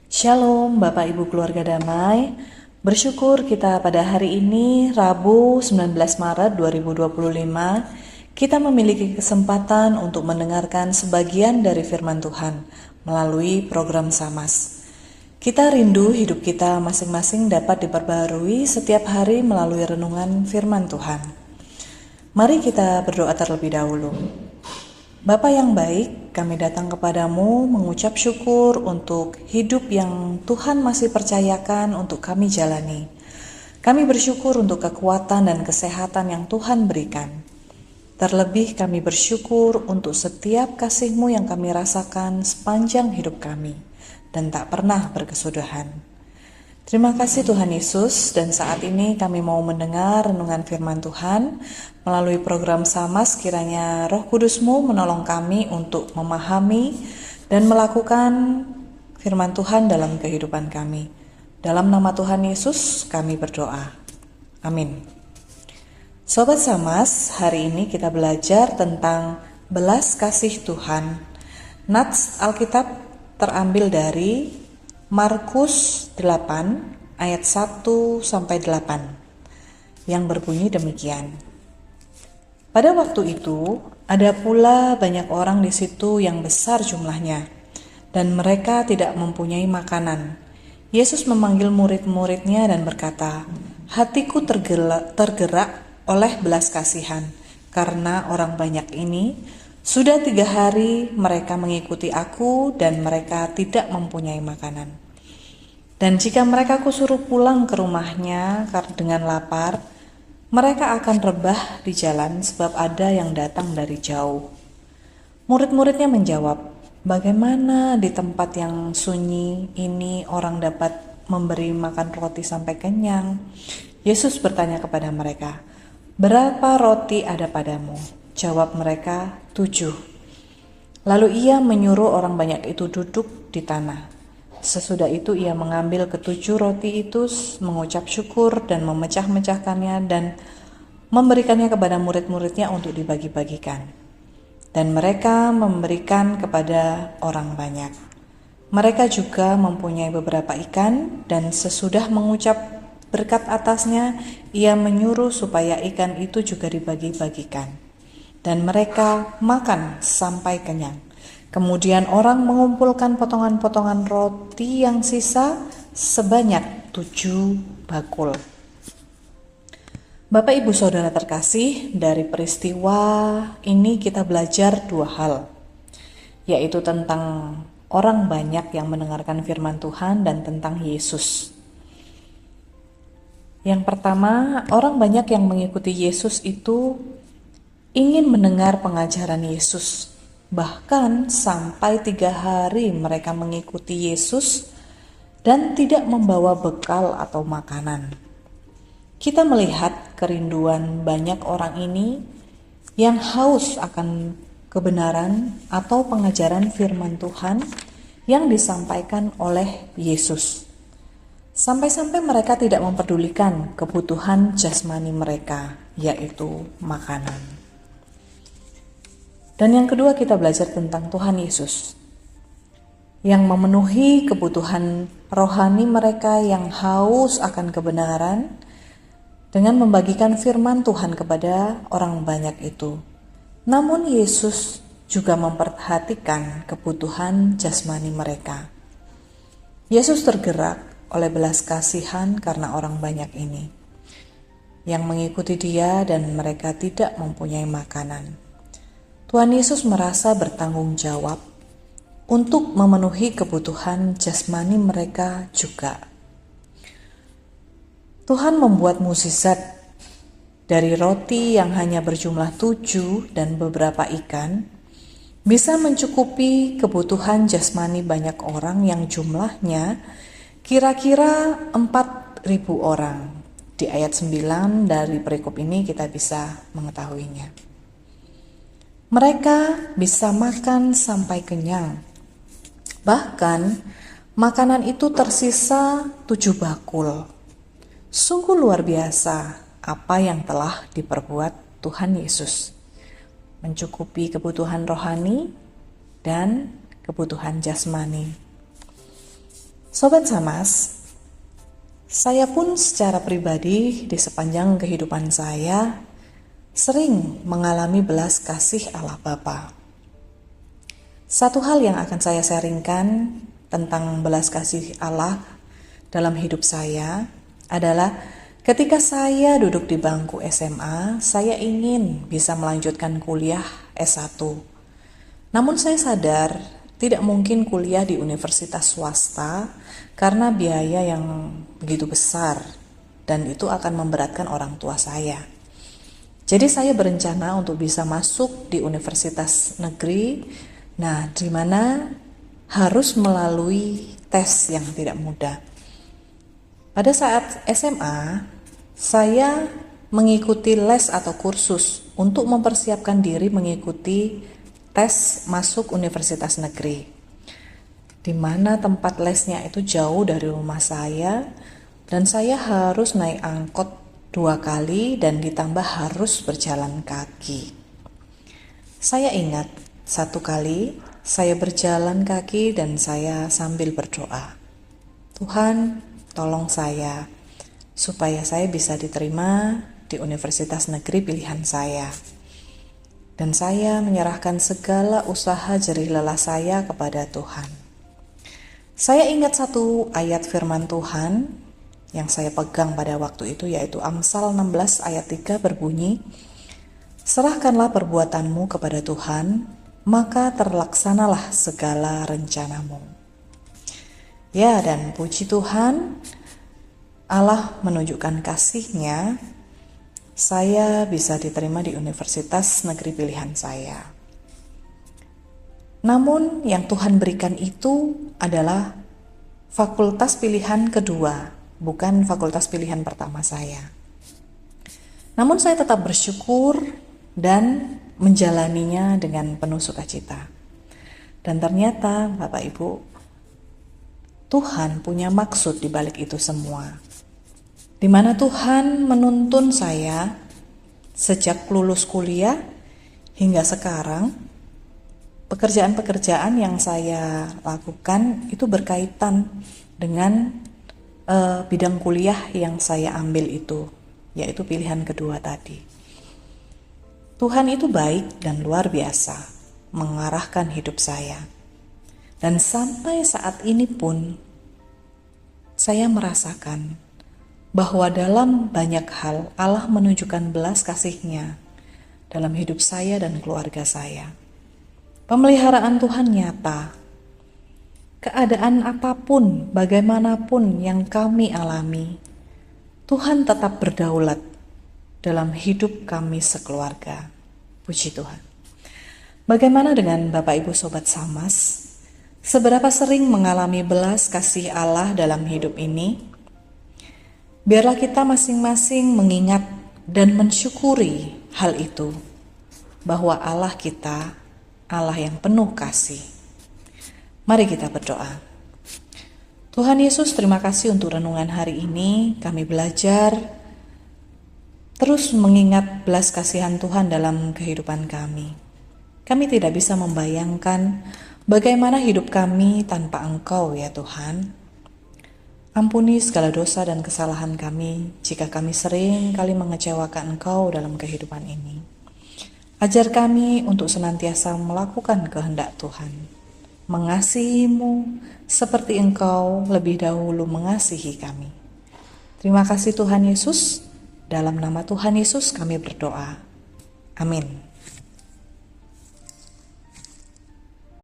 Shalom Bapak Ibu keluarga damai. Bersyukur kita pada hari ini Rabu 19 Maret 2025 kita memiliki kesempatan untuk mendengarkan sebagian dari firman Tuhan melalui program Samas. Kita rindu hidup kita masing-masing dapat diperbarui setiap hari melalui renungan firman Tuhan. Mari kita berdoa terlebih dahulu. Bapa yang baik, kami datang kepadamu mengucap syukur untuk hidup yang Tuhan masih percayakan untuk kami jalani. Kami bersyukur untuk kekuatan dan kesehatan yang Tuhan berikan. Terlebih kami bersyukur untuk setiap kasih-Mu yang kami rasakan sepanjang hidup kami dan tak pernah berkesudahan. Terima kasih Tuhan Yesus, dan saat ini kami mau mendengar renungan firman Tuhan melalui program Samas. Kiranya Roh Kudus-Mu menolong kami untuk memahami dan melakukan firman Tuhan dalam kehidupan kami. Dalam nama Tuhan Yesus kami berdoa. Amin. Sobat Samas, hari ini kita belajar tentang belas kasih Tuhan. Nats Alkitab terambil dari Markus 8 ayat 1-8 yang berbunyi demikian. Pada waktu itu ada pula banyak orang di situ yang besar jumlahnya, dan mereka tidak mempunyai makanan. Yesus memanggil murid-muridnya dan berkata, "Hatiku tergerak oleh belas kasihan, karena orang banyak ini. Sudah 3 hari mereka mengikuti aku dan mereka tidak mempunyai makanan. Dan jika mereka kusuruh pulang ke rumahnya dengan lapar, mereka akan rebah di jalan sebab ada yang datang dari jauh." Murid-muridnya menjawab, "Bagaimana di tempat yang sunyi ini orang dapat memberi makan roti sampai kenyang?" Yesus bertanya kepada mereka, "Berapa roti ada padamu?" Jawab mereka, 7. Lalu ia menyuruh orang banyak itu duduk di tanah. Sesudah itu ia mengambil ke-7 roti itu, mengucap syukur dan memecah-mecahkannya dan memberikannya kepada murid-muridnya untuk dibagi-bagikan. Dan mereka memberikan kepada orang banyak. Mereka juga mempunyai beberapa ikan, dan sesudah mengucap berkat atasnya, ia menyuruh supaya ikan itu juga dibagi-bagikan. Dan mereka makan sampai kenyang. Kemudian orang mengumpulkan potongan-potongan roti yang sisa sebanyak 7 bakul. Bapak Ibu Saudara terkasih, dari peristiwa ini kita belajar 2 hal, yaitu tentang orang banyak yang mendengarkan firman Tuhan dan tentang Yesus. Yang pertama, orang banyak yang mengikuti Yesus itu ingin mendengar pengajaran Yesus. Bahkan sampai 3 hari mereka mengikuti Yesus dan tidak membawa bekal atau makanan. Kita melihat kerinduan banyak orang ini yang haus akan kebenaran atau pengajaran firman Tuhan yang disampaikan oleh Yesus. Sampai-sampai mereka tidak mempedulikan kebutuhan jasmani mereka, yaitu makanan. Dan yang kedua, kita belajar tentang Tuhan Yesus yang memenuhi kebutuhan rohani mereka yang haus akan kebenaran dengan membagikan firman Tuhan kepada orang banyak itu. Namun Yesus juga memperhatikan kebutuhan jasmani mereka. Yesus tergerak oleh belas kasihan karena orang banyak ini yang mengikuti Dia dan mereka tidak mempunyai makanan. Tuhan Yesus merasa bertanggung jawab untuk memenuhi kebutuhan jasmani mereka juga. Tuhan membuat mukjizat dari roti yang hanya berjumlah 7 dan beberapa ikan, bisa mencukupi kebutuhan jasmani banyak orang yang jumlahnya kira-kira 4.000 orang. Di ayat 9 dari perikop ini kita bisa mengetahuinya. Mereka bisa makan sampai kenyang. Bahkan makanan itu tersisa 7 bakul. Sungguh luar biasa apa yang telah diperbuat Tuhan Yesus. Mencukupi kebutuhan rohani dan kebutuhan jasmani. Sobat Samas, saya pun secara pribadi di sepanjang kehidupan saya sering mengalami belas kasih Allah Bapa. Satu hal yang akan saya sharingkan tentang belas kasih Allah dalam hidup saya adalah ketika saya duduk di bangku SMA, saya ingin bisa melanjutkan kuliah S1. Namun saya sadar tidak mungkin kuliah di universitas swasta karena biaya yang begitu besar dan itu akan memberatkan orang tua saya. Jadi saya berencana untuk bisa masuk di universitas negeri, di mana harus melalui tes yang tidak mudah. Pada saat SMA, saya mengikuti les atau kursus untuk mempersiapkan diri mengikuti tes masuk universitas negeri, di mana tempat lesnya itu jauh dari rumah saya dan saya harus naik angkot 2 kali dan ditambah harus berjalan kaki. Saya ingat satu kali saya berjalan kaki dan saya sambil berdoa, Tuhan tolong saya supaya saya bisa diterima di universitas negeri pilihan saya. Dan saya menyerahkan segala usaha jerih lelah saya kepada Tuhan. Saya ingat satu ayat firman Tuhan yang saya pegang pada waktu itu, yaitu Amsal 16 ayat 3 berbunyi, serahkanlah perbuatanmu kepada Tuhan, maka terlaksanalah segala rencanamu. Ya, dan puji Tuhan, Allah menunjukkan kasih-Nya, saya bisa diterima di universitas negeri pilihan saya. Namun yang Tuhan berikan itu adalah fakultas pilihan kedua, bukan fakultas pilihan pertama saya. Namun saya tetap bersyukur dan menjalaninya dengan penuh sukacita. Dan ternyata Bapak Ibu, Tuhan punya maksud di balik itu semua. Di mana Tuhan menuntun saya sejak lulus kuliah hingga sekarang, pekerjaan-pekerjaan yang saya lakukan itu berkaitan dengan bidang kuliah yang saya ambil itu, yaitu pilihan kedua tadi. Tuhan itu baik dan luar biasa mengarahkan hidup saya. Dan sampai saat ini pun saya merasakan bahwa dalam banyak hal Allah menunjukkan belas kasih-Nya dalam hidup saya dan keluarga saya. Pemeliharaan Tuhan nyata. Keadaan apapun, bagaimanapun yang kami alami, Tuhan tetap berdaulat dalam hidup kami sekeluarga. Puji Tuhan. Bagaimana dengan Bapak Ibu Sobat Samas? Seberapa sering mengalami belas kasih Allah dalam hidup ini? Biarlah kita masing-masing mengingat dan mensyukuri hal itu, bahwa Allah kita, Allah yang penuh kasih. Mari kita berdoa. Tuhan Yesus, terima kasih untuk renungan hari ini. Kami belajar terus mengingat belas kasihan Tuhan dalam kehidupan kami. Kami tidak bisa membayangkan bagaimana hidup kami tanpa Engkau ya Tuhan. Ampuni segala dosa dan kesalahan kami jika kami sering kali mengecewakan Engkau dalam kehidupan ini. Ajar kami untuk senantiasa melakukan kehendak Tuhan, mengasihi-Mu seperti Engkau lebih dahulu mengasihi kami. Terima kasih Tuhan Yesus, dalam nama Tuhan Yesus kami berdoa. Amin.